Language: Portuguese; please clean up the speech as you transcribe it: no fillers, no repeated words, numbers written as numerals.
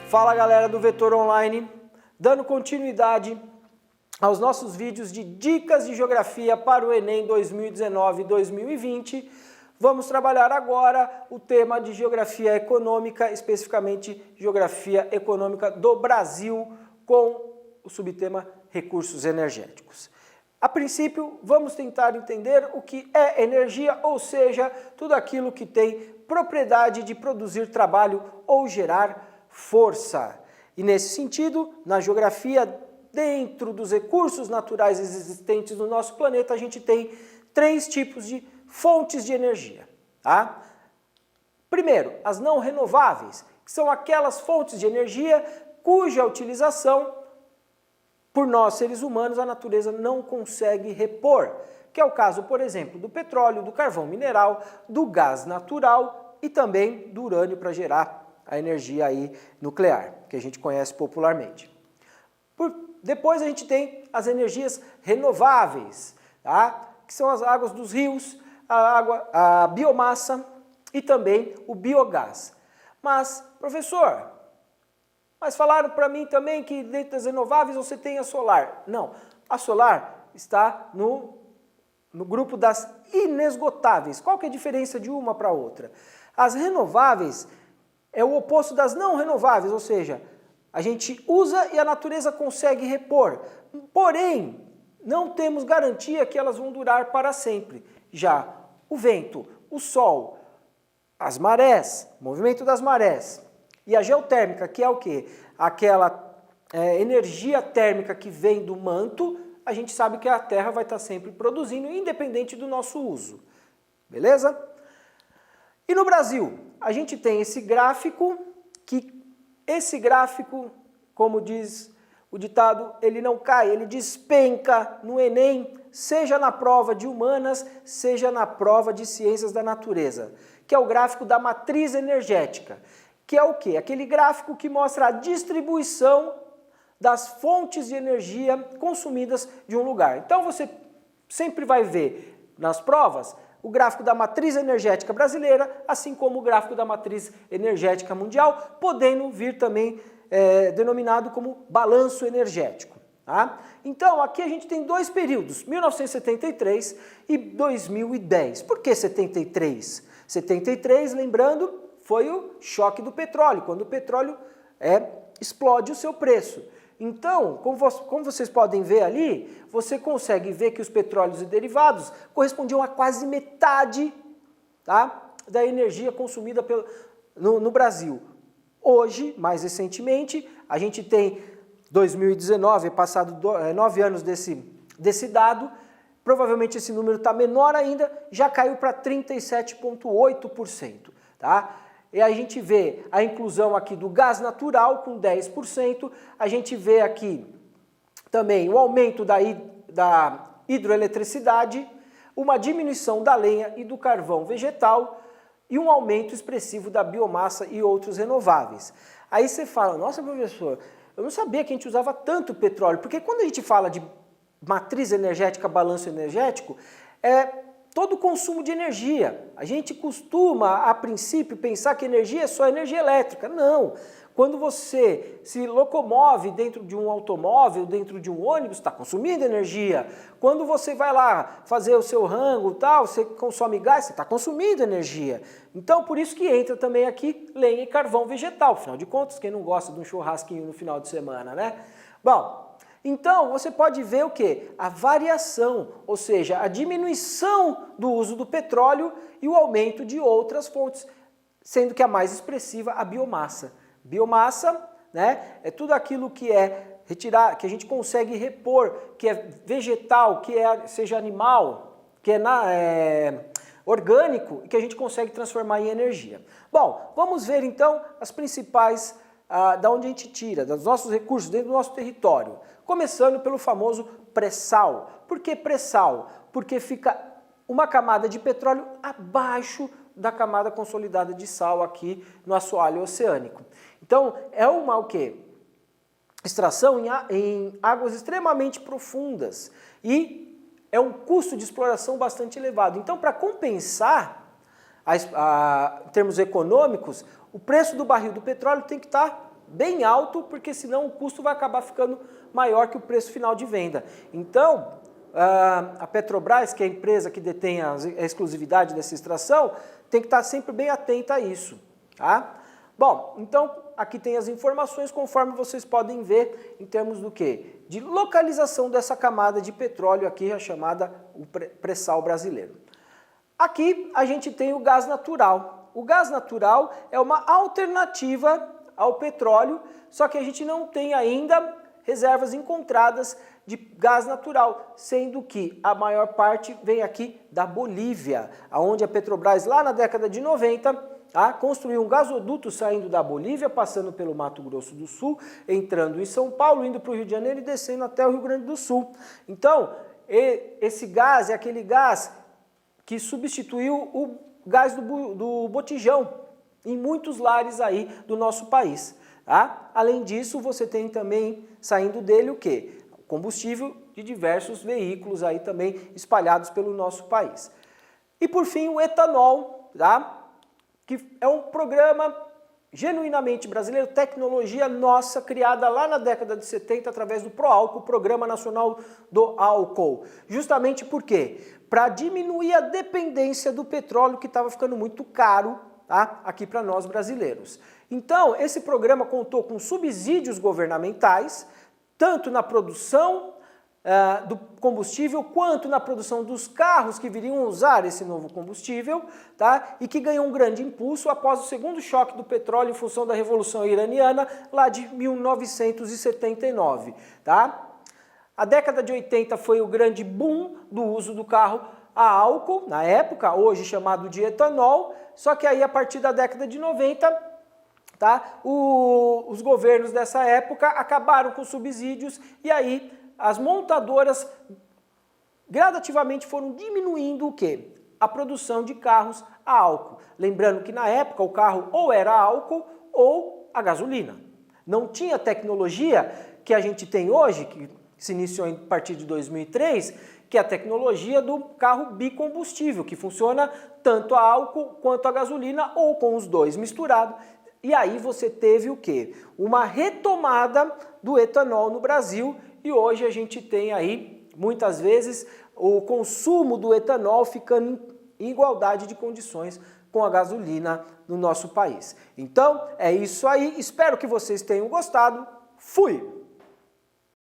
Fala galera do Vetor Online, dando continuidade aos nossos vídeos de dicas de geografia para o Enem 2019 e 2020. Vamos trabalhar agora o tema de geografia econômica, especificamente geografia econômica do Brasil, com o subtema recursos energéticos. A princípio, vamos tentar entender o que é energia, ou seja, tudo aquilo que tem propriedade de produzir trabalho ou gerar força. E nesse sentido, na geografia, dentro dos recursos naturais existentes no nosso planeta, a gente tem três tipos de fontes de energia. Tá? Primeiro, as não renováveis, que são aquelas fontes de energia cuja utilização por nós, seres humanos, a natureza não consegue repor, que é o caso, por exemplo, do petróleo, do carvão mineral, do gás natural e também do urânio para gerar a energia aí nuclear, que a gente conhece popularmente. Depois a gente tem as energias renováveis, tá? Que são as águas dos rios, a biomassa e também o biogás. Mas, professor, mas falaram para mim também que dentro das renováveis você tem a solar. Não, a solar está no grupo das inesgotáveis. Qual que é a diferença de uma para outra? As renováveis é o oposto das não renováveis, ou seja, a gente usa e a natureza consegue repor. Porém, não temos garantia que elas vão durar para sempre. Já o vento, o sol, as marés, o movimento das marés, e a geotérmica, que é o quê? Aquela energia térmica que vem do manto, a gente sabe que a Terra vai estar sempre produzindo, independente do nosso uso. Beleza? E no Brasil, a gente tem esse gráfico, como diz o ditado, ele não cai, ele despenca no Enem, seja na prova de humanas, seja na prova de ciências da natureza, que é o gráfico da matriz energética. Que é o quê? Aquele gráfico que mostra a distribuição das fontes de energia consumidas de um lugar. Então você sempre vai ver nas provas o gráfico da matriz energética brasileira, assim como o gráfico da matriz energética mundial, podendo vir também denominado como balanço energético. Tá? Então aqui a gente tem dois períodos, 1973 e 2010. Por que 73? 73, lembrando, foi o choque do petróleo, quando o petróleo explode o seu preço. Então, como vocês podem ver ali, você consegue ver que os petróleos e derivados correspondiam a quase metade, tá, da energia consumida no Brasil. Hoje, mais recentemente, a gente tem 2019, passado 9 anos desse dado, provavelmente esse número está menor ainda, já caiu para 37,8%. Tá? E a gente vê a inclusão aqui do gás natural com 10%, a gente vê aqui também o aumento da hidroeletricidade, uma diminuição da lenha e do carvão vegetal e um aumento expressivo da biomassa e outros renováveis. Aí você fala, nossa professor, eu não sabia que a gente usava tanto petróleo, porque quando a gente fala de matriz energética, balanço energético, todo o consumo de energia. A gente costuma, a princípio, pensar que energia é só energia elétrica. Não. Quando você se locomove dentro de um automóvel, dentro de um ônibus, está consumindo energia. Quando você vai lá fazer o seu rango, tal, você consome gás, você está consumindo energia. Então, por isso que entra também aqui lenha e carvão vegetal. Afinal de contas, quem não gosta de um churrasquinho no final de semana, né? Bom, então, você pode ver o quê? A variação, ou seja, a diminuição do uso do petróleo e o aumento de outras fontes, sendo que a mais expressiva a biomassa. Biomassa, né, é tudo aquilo que é que a gente consegue repor, que é vegetal, seja animal, que é orgânico e que a gente consegue transformar em energia. Bom, vamos ver então as principais da onde a gente tira, dos nossos recursos dentro do nosso território. Começando pelo famoso pré-sal. Por que pré-sal? Porque fica uma camada de petróleo abaixo da camada consolidada de sal aqui no assoalho oceânico. Então, é uma extração em águas extremamente profundas e é um custo de exploração bastante elevado. Então, para compensar, em termos econômicos, o preço do barril do petróleo tem que estar bem alto, porque senão o custo vai acabar ficando maior que o preço final de venda. Então, a Petrobras, que é a empresa que detém a exclusividade dessa extração, tem que estar sempre bem atenta a isso, tá? Bom, então aqui tem as informações conforme vocês podem ver em termos do quê? De localização dessa camada de petróleo aqui, a chamada o pré-sal brasileiro. Aqui a gente tem o gás natural. O gás natural é uma alternativa ao petróleo, só que a gente não tem ainda reservas encontradas de gás natural, sendo que a maior parte vem aqui da Bolívia, onde a Petrobras lá na década de 90 construiu um gasoduto saindo da Bolívia, passando pelo Mato Grosso do Sul, entrando em São Paulo, indo para o Rio de Janeiro e descendo até o Rio Grande do Sul. Então, esse gás é aquele gás que substituiu o gás do botijão em muitos lares aí do nosso país. Tá? Além disso, você tem também saindo dele o quê? Combustível de diversos veículos aí também espalhados pelo nosso país. E por fim, o etanol, tá? Que é um programa genuinamente brasileiro, tecnologia nossa, criada lá na década de 70 através do Proálcool, Programa Nacional do Álcool. Justamente por quê? Para diminuir a dependência do petróleo que estava ficando muito caro, tá? Aqui para nós brasileiros. Então, esse programa contou com subsídios governamentais, tanto na produção do combustível, quanto na produção dos carros que viriam usar esse novo combustível, tá? E que ganhou um grande impulso após o segundo choque do petróleo em função da Revolução Iraniana, lá de 1979. Tá? A década de 80 foi o grande boom do uso do carro a álcool, na época, hoje chamado de etanol, só que aí a partir da década de 90... Tá? Os governos dessa época acabaram com subsídios e aí as montadoras gradativamente foram diminuindo o quê? A produção de carros a álcool. Lembrando que na época o carro ou era álcool ou a gasolina. Não tinha tecnologia que a gente tem hoje, que se iniciou a partir de 2003, que é a tecnologia do carro bicombustível, que funciona tanto a álcool quanto a gasolina ou com os dois misturados. E aí você teve o quê? Uma retomada do etanol no Brasil e hoje a gente tem aí, muitas vezes, o consumo do etanol ficando em igualdade de condições com a gasolina no nosso país. Então, é isso aí. Espero que vocês tenham gostado. Fui!